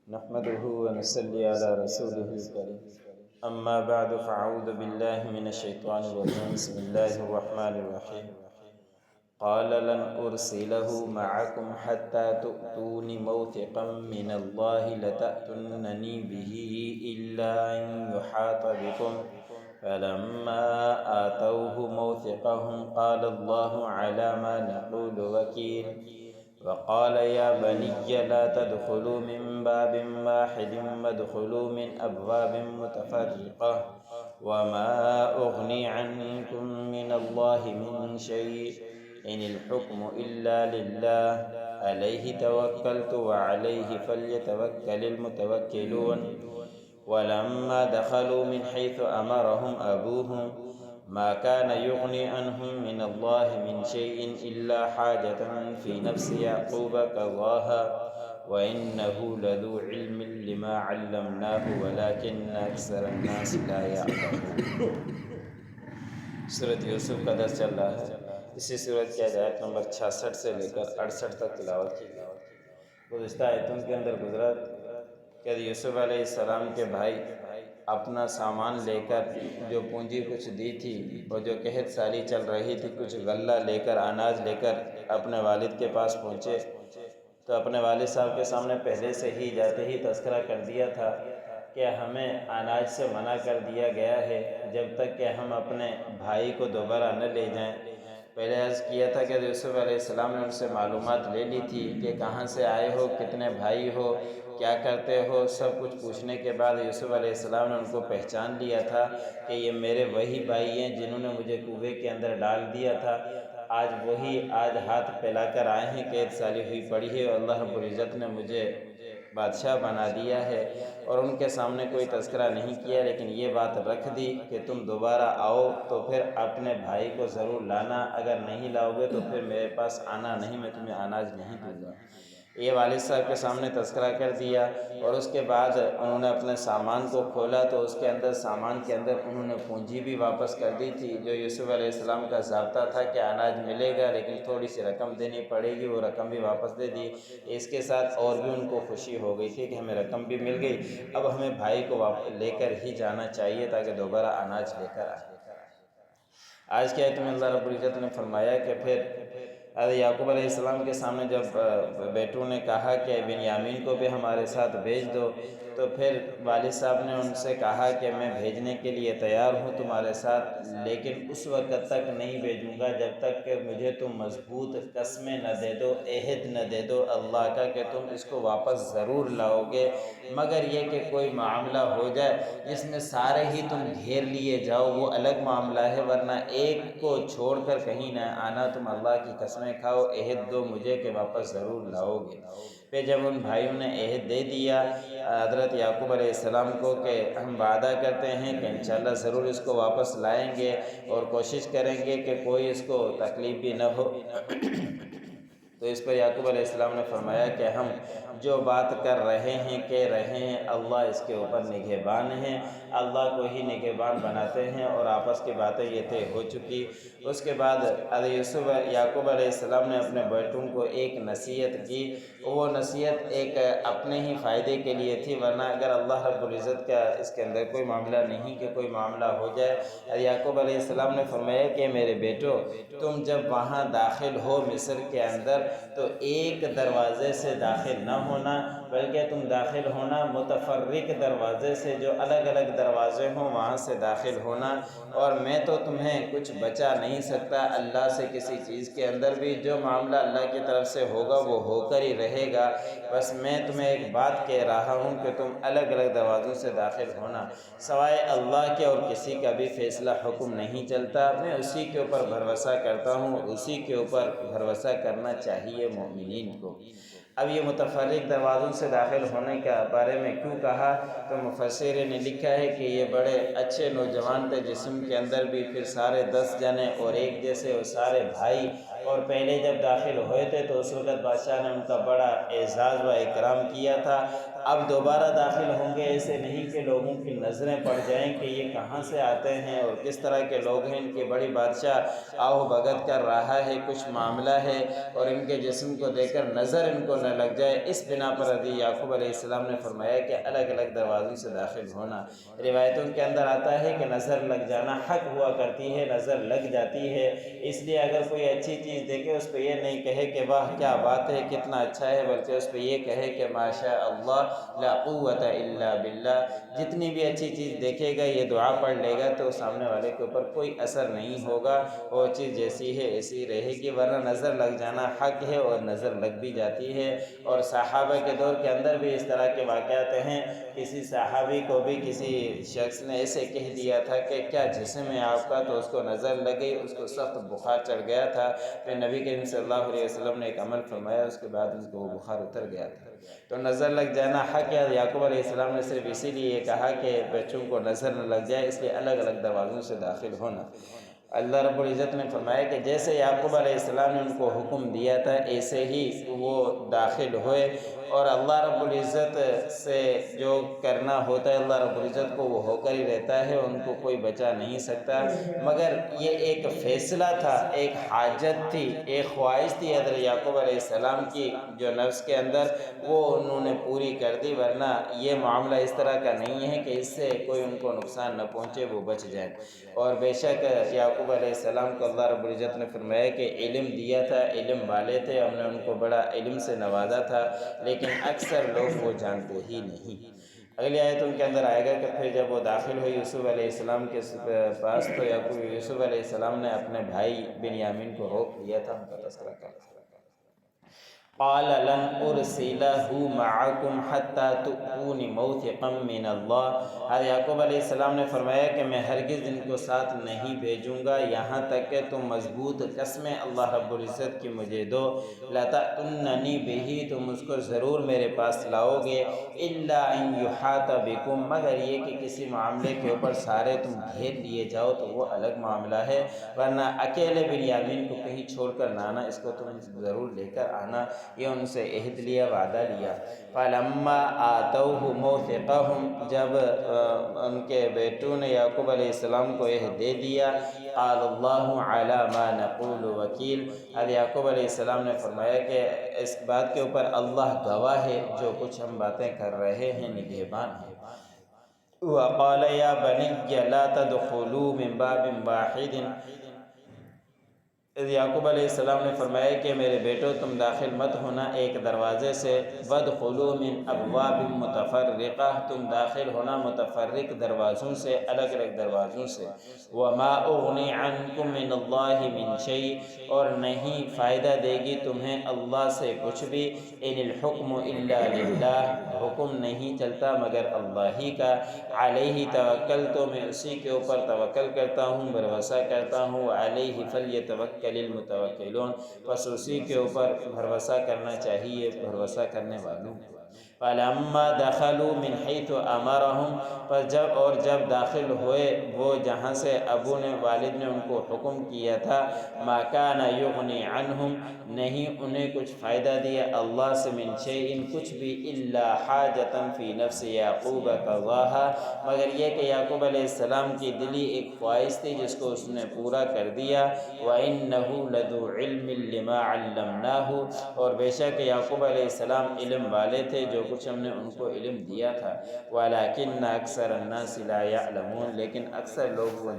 نحمده ونصلي على رسوله الكريم أما بعد فأعوذ بالله من الشيطان الرجيم بسم الله الرحمن الرحيم قال لن أرسله معكم حتى تؤتون موثقا من الله لتأتونني به إلا أن يحاط بكم فلما آتوه موثقهم قال الله على ما نقول وكيل وقال يا بني لا تدخلوا من باب واحد وادخلوا من أبواب متفرقة وما أغني عنكم من الله من شيء إن الحكم إلا لله عليه توكلت وعليه فليتوكل المتوكلون ولما دخلوا من حيث أمرهم أبوهم ما كان يغني عنهم من الله من شيء إلا حاجة في نفس يعقوب قضاها وإنه لذو علم لما علمناه ولكن أكثر الناس لا يعلمون۔ سورۃ یوسف کا درس چل رہا ہے۔ اسی سورۃ کی آیت نمبر 66 سے لے کر 68 تک تلاوت کی گئی۔ گزشتہ آیتوں کے اندر گزرا کہ یوسف علیہ السلام کے بھائی اپنا سامان لے کر جو پونجی کچھ دی تھی اور جو قحط سالی چل رہی تھی کچھ غلہ لے کر اناج لے کر اپنے والد کے پاس پہنچے تو اپنے والد صاحب کے سامنے پہلے سے ہی جاتے ہی تذکرہ کر دیا تھا کہ ہمیں اناج سے منع کر دیا گیا ہے جب تک کہ ہم اپنے بھائی کو دوبارہ نہ لے جائیں۔ پہلے عرض کیا تھا کہ یوسف علیہ السلام نے ان سے معلومات لے لی تھی کہ کہاں سے آئے ہو، کتنے بھائی ہو، کیا کرتے ہو، سب کچھ پوچھنے کے بعد یوسف علیہ السلام نے ان کو پہچان لیا تھا کہ یہ میرے وہی بھائی ہیں جنہوں نے مجھے کنویں کے اندر ڈال دیا تھا۔ آج ہاتھ پھیلا کر آئے ہیں، قید سالی ہوئی پڑی ہے اور اللہ رب العزت نے مجھے بادشاہ بنا دیا ہے، اور ان کے سامنے کوئی تذکرہ نہیں کیا لیکن یہ بات رکھ دی کہ تم دوبارہ آؤ تو پھر اپنے بھائی کو ضرور لانا، اگر نہیں لاؤ گے تو پھر میرے پاس آنا نہیں، میں تمہیں اناج نہیں دوں گا۔ یہ والد صاحب کے سامنے تذکرہ کر دیا، اور اس کے بعد انہوں نے اپنے سامان کو کھولا تو اس کے اندر سامان کے اندر انہوں نے پونجی بھی واپس کر دی تھی جو یوسف علیہ السلام کا ضابطہ تھا کہ اناج ملے گا لیکن تھوڑی سی رقم دینی پڑے گی، وہ رقم بھی واپس دے دی۔ اس کے ساتھ اور بھی ان کو خوشی ہو گئی تھی کہ ہمیں رقم بھی مل گئی، اب ہمیں بھائی کو لے کر ہی جانا چاہیے تاکہ دوبارہ اناج لے کر آئے۔ آج کی آیت میں اللہ رب العزت نے فرمایا کہ پھر حضرت یعقوب علیہ السلام کے سامنے جب بیٹوں نے کہا کہ بنیامین کو بھی ہمارے ساتھ بھیج دو تو پھر والد صاحب نے ان سے کہا کہ میں بھیجنے کے لیے تیار ہوں تمہارے ساتھ، لیکن اس وقت تک نہیں بھیجوں گا جب تک کہ مجھے تم مضبوط قسمیں نہ دے دو، عہد نہ دے دو اللہ کا کہ تم اس کو واپس ضرور لاؤ گے، مگر یہ کہ کوئی معاملہ ہو جائے جس میں سارے ہی تم گھیر لیے جاؤ وہ الگ معاملہ ہے، ورنہ ایک کو چھوڑ کر کہیں نہ آنا، تم اللہ کی قسمیں کھاؤ، عہد دو مجھے کہ واپس ضرور لاؤ گے۔ پھر جب ان بھائیوں نے عہد دے دیا حضرت یعقوب علیہ السلام کو کہ ہم وعدہ کرتے ہیں کہ انشاءاللہ ضرور اس کو واپس لائیں گے اور کوشش کریں گے کہ کوئی اس کو تکلیف بھی نہ ہو، تو اس پر یعقوب علیہ السلام نے فرمایا کہ ہم جو بات کر رہے ہیں کہہ رہے ہیں اللہ اس کے اوپر نگہبان ہیں، اللہ کو ہی نگہبان بناتے ہیں، اور آپس کی باتیں یہ طے ہو چکی۔ اس کے بعد حضرت یعقوب علیہ السلام نے اپنے بیٹوں کو ایک نصیحت کی، وہ نصیحت ایک اپنے ہی فائدے کے لیے تھی، ورنہ اگر اللہ رب العزت کا اس کے اندر کوئی معاملہ نہیں کہ کوئی معاملہ ہو جائے۔ حضرت یعقوب علیہ السلام نے فرمایا کہ میرے بیٹو تم جب وہاں داخل ہو مصر کے اندر تو ایک دروازے سے داخل نہ ہونا بلکہ تم داخل ہونا متفرق دروازے سے، جو الگ الگ دروازے ہوں وہاں سے داخل ہونا، اور میں تو تمہیں کچھ بچا نہیں سکتا اللہ سے کسی چیز کے اندر بھی، جو معاملہ اللہ کی طرف سے ہوگا وہ ہو کر ہی رہے گا، بس میں تمہیں ایک بات کہہ رہا ہوں کہ تم الگ الگ دروازوں سے داخل ہونا، سوائے اللہ کے اور کسی کا بھی فیصلہ حکم نہیں چلتا، میں اسی کے اوپر بھروسہ کرتا ہوں، اسی کے اوپر بھروسہ کرنا چاہیے مومنین کو۔ اب یہ متفرق دروازوں سے داخل ہونے کے بارے میں کیوں کہا تو مفسرین نے لکھا ہے کہ یہ بڑے اچھے نوجوان تھے، جسم کے اندر بھی پھر سارے 10 جنے اور ایک جیسے اور سارے بھائی، اور پہلے جب داخل ہوئے تھے تو اس وقت بادشاہ نے ان کا بڑا اعزاز و اکرام کیا تھا۔ اب دوبارہ داخل ہوں گے ایسے نہیں کہ لوگوں کی نظریں پڑ جائیں کہ یہ کہاں سے آتے ہیں اور کس طرح کے لوگ ہیں، ان کی بڑی بادشاہ آؤ بھگت کر رہا ہے، کچھ معاملہ ہے، اور ان کے جسم کو دیکھ کر نظر ان کو نہ لگ جائے۔ اس بنا پر حضرت یعقوب علیہ السلام نے فرمایا کہ الگ الگ دروازوں سے داخل ہونا۔ روایتوں کے اندر آتا ہے کہ نظر لگ جانا حق ہوا کرتی ہے، نظر لگ جاتی ہے، اس لیے اگر کوئی اچھی چیز دیکھے اس پہ یہ نہیں کہے کہ واہ کیا بات ہے، کتنا اچھا ہے، بلکہ اس پہ یہ کہے کہ ماشاء اللہ لا قوت الا باللہ۔ جتنی بھی اچھی چیز دیکھے گا یہ دعا پڑھ لے گا تو سامنے والے کے اوپر کوئی اثر نہیں ہوگا، وہ چیز جیسی ہے ایسی رہے گی، ورنہ نظر لگ جانا حق ہے اور نظر لگ بھی جاتی ہے۔ اور صحابہ کے دور کے اندر بھی اس طرح کے واقعات ہیں۔ کسی صحابی کو بھی کسی شخص نے ایسے کہہ دیا تھا کہ کیا جسم ہے آپ کا، تو اس کو نظر لگ گئی، اس کو سخت بخار چڑھ گیا تھا، پھر نبی کریم صلی اللہ علیہ وسلم نے ایک عمل فرمایا، اس کے بعد اس کو وہ بخار اتر گیا تھا۔ تو نظر لگ جانا حق ہے۔ یعقوب علیہ السلام نے صرف اسی لیے یہ کہا کہ بچوں کو نظر نہ لگ جائے، اس لیے الگ الگ دروازوں سے داخل ہونا۔ اللہ رب العزت نے فرمایا کہ جیسے یعقوب علیہ السلام نے ان کو حکم دیا تھا ایسے ہی وہ داخل ہوئے، اور اللہ رب العزت سے جو کرنا ہوتا ہے اللہ رب العزت کو وہ ہو کر ہی رہتا ہے، ان کو کوئی بچا نہیں سکتا۔ مگر یہ ایک فیصلہ تھا، ایک حاجت تھی، ایک خواہش تھی حضرت یعقوب علیہ السلام کی جو نفس کے اندر، وہ انہوں نے پوری کر دی، ورنہ یہ معاملہ اس طرح کا نہیں ہے کہ اس سے کوئی ان کو نقصان نہ پہنچے، وہ بچ جائیں۔ اور بے شک یعقوب علیہ السلام کو اللہ رب العزت نے فرمایا کہ علم دیا تھا، علم والے تھے، ہم نے ان کو بڑا علم سے نوازا تھا، لیکن اکثر لوگ وہ جانتے ہی نہیں۔ اگلی آیتوں کے اندر آئے گا کہ پھر جب وہ داخل ہوئی یوسف علیہ السلام کے پاس تو یوسف علیہ السلام نے اپنے بھائی بنیامین کو روک لیا تھا، ان کا تذکرہ کر قال لن ارسلہ معکم حتی تؤتون موثقا من اللہ۔ حضرت یعقوب علیہ السلام نے فرمایا کہ میں ہرگز ان کو ساتھ نہیں بھیجوں گا یہاں تک کہ تم مضبوط قسمیں اللہ رب العزت کی مجھے دو۔ لتأتوننی بہ، تم اس کو ضرور میرے پاس لاؤ گے، الا ان یحاط بکم، مگر یہ کہ کسی معاملے کے اوپر سارے تم گھیر لیے جاؤ تو وہ الگ معاملہ ہے، ورنہ اکیلے بنیامین کو کہیں چھوڑ کر نہ آنا، اس کو تم ضرور لے کر آنا، یہ ان سے عہد لیا، وعدہ لیا۔ فَلَمَّا آتَوْهُ مَوْثِقَهُمْ، جب ان کے بیٹوں نے یعقوب علیہ السلام کو عہد دے دیا، قَالَ اللَّهُ عَلَى مَا نَقُولُ وَكِيلٌ، حضرت یعقوب علیہ السلام نے فرمایا کہ اس بات کے اوپر اللہ گواہ ہے، جو کچھ ہم باتیں کر رہے ہیں نگہبان ہے۔ وَقَالَ يَا بَنِيَّ لَا تَدْخُلُوا مِن بَابٍ وَاحِدٍ، یعقوب علیہ السلام نے فرمایا کہ میرے بیٹو تم داخل مت ہونا ایک دروازے سے، وَادْخُلُوا مِنْ أَبْوَابٍ مُتَفَرِّقَةٍ، تم داخل ہونا متفرق دروازوں سے، الگ الگ دروازوں سے۔ وَمَا أُغْنِي عَنْكُمْ مِنَ اللَّهِ مِنْ شَيْءٍ، اور نہیں فائدہ دے گی تمہیں اللہ سے کچھ بھی، إِنِ الْحُكْمُ إِلَّا لِلَّهِ، حکم نہیں چلتا مگر اللہ ہی کا، علیہ توکلت، میں اسی کے اوپر توکل کرتا ہوں، بھروسہ کرتا ہوں، علیہ فلیتوکل المتوکلون، پس اسی کے اوپر بھروسہ کرنا چاہیے بھروسہ کرنے والوں کو۔ فَلَمَّا دَخَلُوا مِنْ حَيْثُ أَمَرَهُمْ، پس جب داخل ہوئے وہ جہاں سے ابو نے والد نے ان کو حکم کیا تھا، مَا كَانَ يُغْنِي عَنْهُمْ، نہیں انہیں کچھ فائدہ دیا اللہ سے، مِنْ شَيْءٍ کچھ بھی، إِلَّا حَاجَةً فِي نَفْسِ يَعْقُوبَ قَضَاهَا، مگر یہ کہ یعقوب علیہ السلام کی دلی ایک خواہش تھی جس کو اس نے پورا کر دیا، وَإِنَّهُ لَذُو عِلْمٍ لِمَا عَلَّمْنَاهُ، اور بے شک یعقوب علیہ السلام علم والے تھے جو کچھ ہم نے ان کو علم دیا تھا، وَلَكِنَّ أَكْثَرَ النَّاسِ لَا يَعْلَمُونَ، لیکن اکثر لوگ وہ